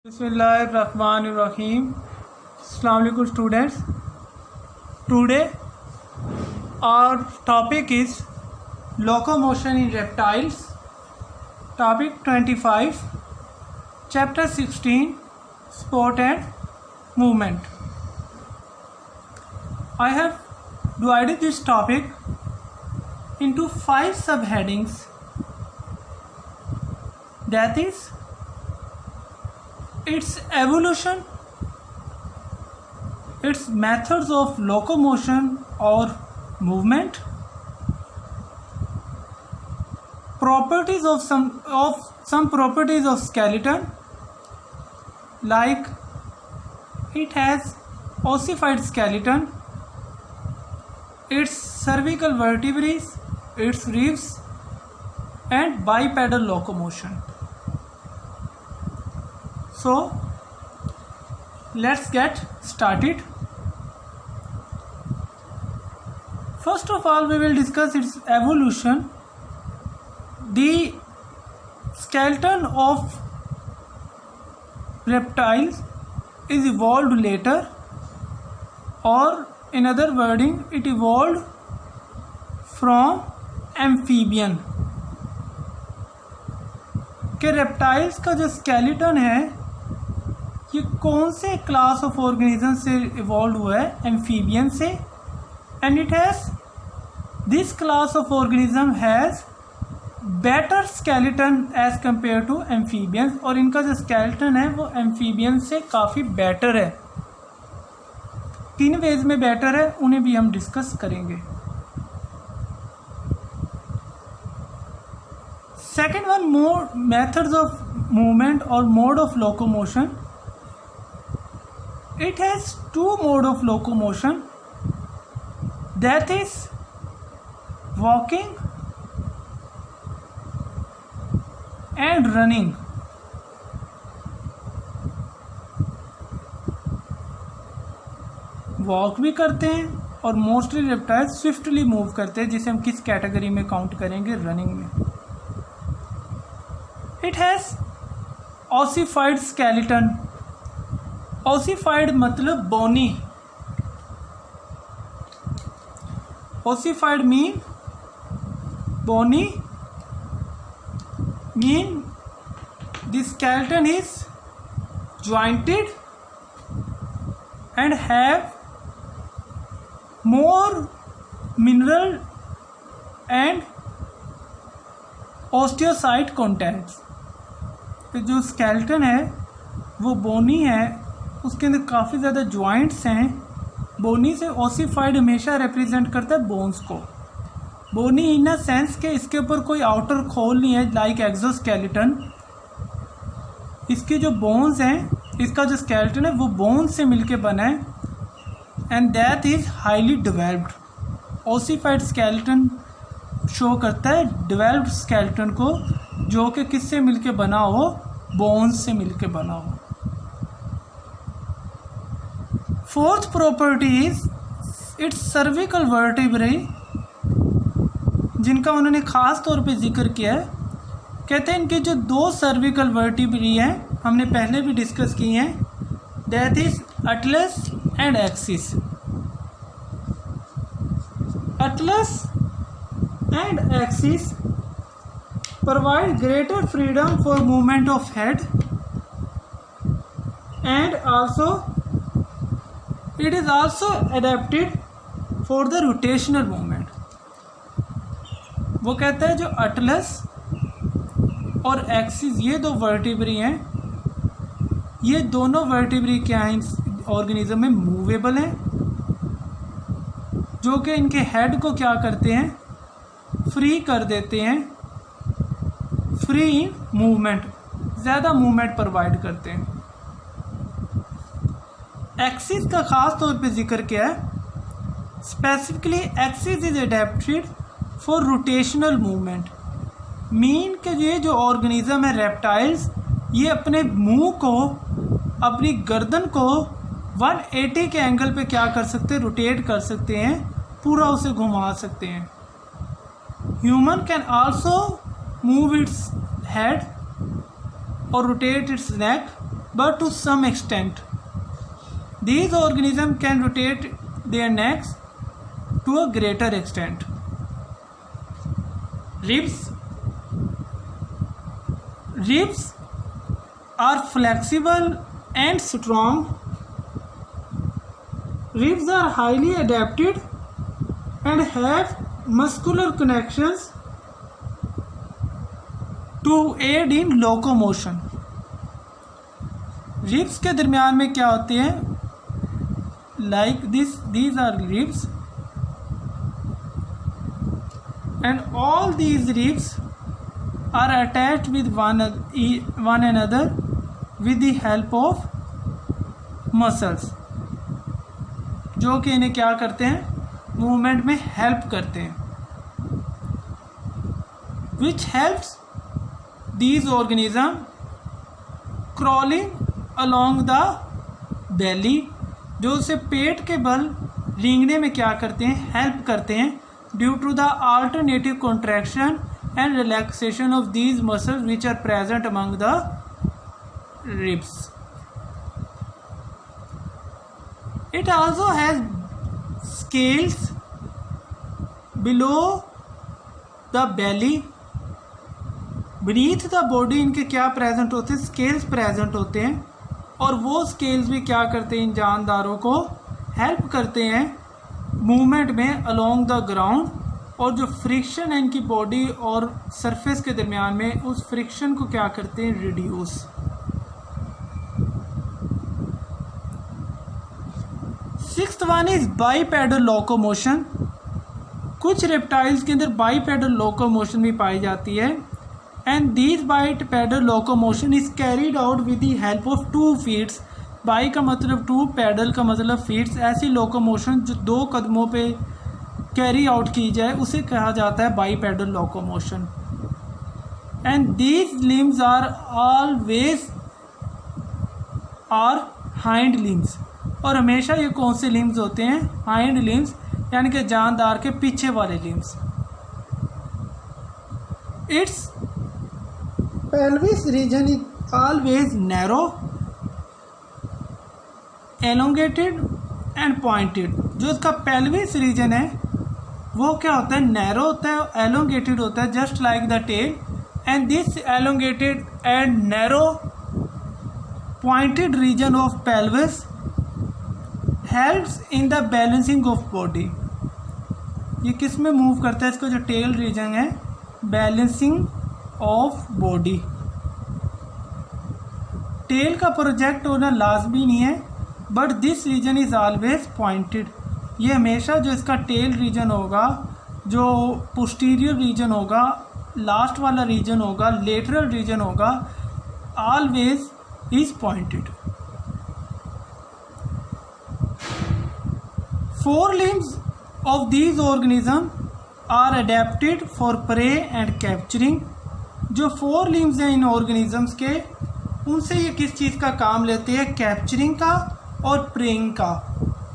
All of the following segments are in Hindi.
Bismillahirrahmanirrahim. Assalamu alaikum students. Today our topic is locomotion in reptiles. Topic 25, Chapter 16, Sport and Movement. I have divided this topic into 5 subheadings. That is its evolution, its methods of locomotion or movement, properties of some properties of skeleton, like it has ossified skeleton, its cervical vertebrae, its ribs, and bipedal locomotion. So let's get started. First of all, we will discuss its evolution. The skeleton of reptiles is evolved later, or in other wording, it evolved from amphibian. कि रेप्टाइल्स का जो स्केलेटन है ये कौन से क्लास ऑफ ऑर्गेनिज्म से इवॉल्व हुआ है? एम्फीबियन से. And it has this class of organism has better skeleton as compare to amphibians. और इनका जो स्केलेटन है वो एम्फीबियन से काफ़ी बेटर है. 3 वेज में बेटर है, उन्हें भी हम डिस्कस करेंगे. Second one, more methods of movement or mode of locomotion. It has 2 mode of locomotion, that is walking and running. Walk भी करते हैं और मोस्टली रेप्टाइल्स स्विफ्टली मूव करते हैं, जिसे हम किस कैटेगरी में काउंट करेंगे? रनिंग में. It has ossified skeleton. Ossified मतलब bony. Ossified mean bony, mean the skeleton is jointed and have more mineral and osteocyte contents. तो जो स्केलेटन है वो बोनी है, उसके अंदर काफ़ी ज़्यादा जॉइंट्स हैं. बोनी से ओसिफाइड हमेशा रिप्रेजेंट करता है बोन्स को. बोनी इन अ सेंस के इसके ऊपर कोई आउटर खोल नहीं है, लाइक एक्सोस्केलेटन. इसके जो बोन्स हैं, इसका जो स्केलेटन है वो बोन्स से मिलके बना है. And that is highly developed. Ossified skeleton show करता है डेवलप्ड स्केलेटन को, जो कि किससे मिलके बना हो? बोन्स से मिलके बना हो. Fourth property is it's cervical vertebrae, जिनका उन्होंने ख़ास तौर पे जिक्र किया है. कहते हैं इनके जो 2 सर्विकल वर्टिब्रे हैं, हमने पहले भी डिस्कस की हैं, that is atlas and axis. Atlas and axis provide greater freedom for movement of head, and also it is also adapted for the rotational movement. वो कहता है जो अटलस और एक्सिस ये 2 वर्टिब्रे हैं, ये दोनों वर्टिब्रे क्या हैं? ऑर्गेनिज्म में मूवेबल हैं, जो कि इनके हेड को क्या करते हैं? फ्री कर देते हैं. फ्री इन मूवमेंट, ज़्यादा मूवमेंट प्रोवाइड करते हैं. एक्सिस का ख़ास तौर पे जिक्र किया है. Specifically axis is adapted for rotational movement. Mean के ये जो ऑर्गेनिज्म है रेप्टाइल्स, ये अपने मुंह को, अपनी गर्दन को 180 के एंगल पे क्या कर सकते हैं? रोटेट कर सकते हैं, पूरा उसे घुमा सकते हैं. Human can also move its head or rotate its neck but to some extent. These organisms can rotate their necks to a greater extent. Ribs are flexible and strong. Ribs are highly adapted and have muscular connections to aid in locomotion. Ribs के दरमियान में क्या होते हैं? Like this, these are ribs, and all these ribs are attached with one another with the help of muscles, जो कि इन्हें क्या करते हैं? मूवमेंट में हेल्प करते हैं, which helps these organisms crawling along the belly, जो उसे पेट के बल रेंगने में क्या करते हैं? हेल्प करते हैं, due to the alternative contraction and relaxation of these muscles which are present among the ribs. It also has scales below the belly. Beneath the body इनके क्या प्रेजेंट होते हैं? स्केल्स प्रेजेंट होते हैं, और वो स्केल्स भी क्या करते हैं? इन जानदारों को हेल्प करते हैं मूवमेंट में अलोंग द ग्राउंड, और जो फ्रिक्शन है इनकी बॉडी और सरफेस के दरमियान में, उस फ्रिक्शन को क्या करते हैं? Reduce. Sixth one is bipedal locomotion. कुछ रेप्टाइल्स के अंदर बाईपेडल लोकोमोशन भी पाई जाती है, and these bipedal locomotion is carried out with the help of 2 feets. Bi का मतलब 2, पैडल का मतलब फीट्स. ऐसी लोकोमोशन जो 2 कदमों पे कैरी आउट की जाए उसे कहा जाता है bipedal locomotion. And these limbs are always are hind limbs. और हमेशा ये कौन से लिम्स होते हैं? हाइंड लिम्स, यानी कि जानदार के पीछे वाले limbs. It's pelvis region is always narrow, elongated and pointed. जो इसका pelvis region है वो क्या होता है? नैरो होता है, elongated होता है, just like the tail. And this elongated and narrow pointed region of pelvis helps in the balancing of body. ये किस में मूव करता है? इसका जो टेल रीजन है, बैलेंसिंग ऑफ बॉडी. टेल का प्रोजेक्ट होना लाजमी नहीं है, but this region is always pointed. ये हमेशा जो इसका टेल रीजन होगा, जो पोस्टीरियर रीजन होगा, लास्ट वाला रीजन होगा, लेटरल रीजन होगा, always is pointed. 4 limbs of these organisms are adapted for prey and capturing. जो 4 limbs हैं इन organisms के, उनसे ये किस चीज़ का काम लेते हैं? कैप्चरिंग का और प्रेइंग का,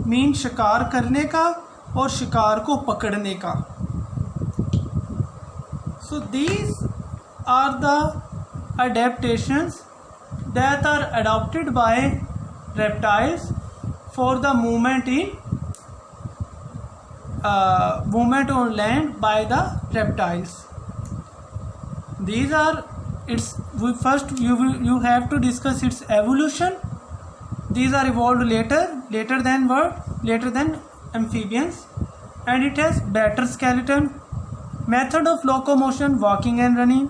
मीन शिकार करने का और शिकार को पकड़ने का. So these are the adaptations that are adopted by reptiles for the movement on land by the reptiles. These are you have to discuss its evolution. These are evolved later than what? Later than amphibians, and it has better skeleton. Method of locomotion, walking and running.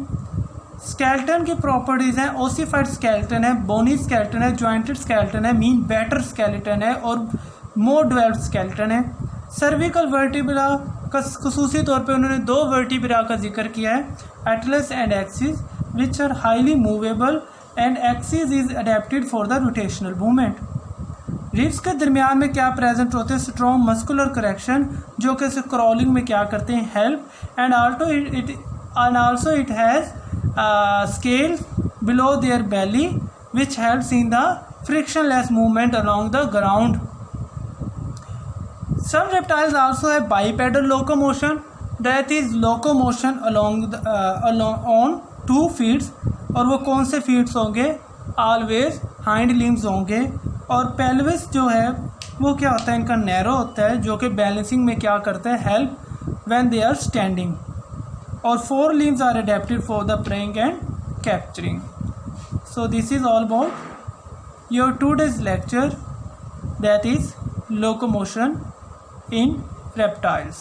Skeleton की प्रॉपर्टीज़ हैं, ओसिफाइड स्केल्टन है, बोनी स्केल्टन है, जॉइंटेड स्केल्टन है, मीन बेटर स्केल्टन है और मोर डेवलप्ड स्केल्टन है. सर्विकल वर्टिब्रा का खसूसी तौर पे उन्होंने 2 वर्टिब्रा का जिक्र किया है, atlas and axis, which are highly movable, and axis is adapted for the rotational movement. Ribs के दरमियान में क्या प्रेजेंट होते हैं? स्ट्रॉन्ग मस्कुलर करेक्शन, जो कि क्रॉलिंग में क्या करते हैं? Help. And also it has scales below their belly which helps in the frictionless movement along the ground. Some reptiles also have bipedal locomotion, that is locomotion on 2 feet. और वो कौन से feet होंगे? Always हाइंड लिम्स होंगे, और पेल्विस जो है वो क्या होता है, इनका नैरो होता है, जो कि बैलेंसिंग में क्या करता है, help when they are standing. और 4 limbs are adapted for the preying and capturing. So this is all about your today's lecture, that is locomotion in reptiles.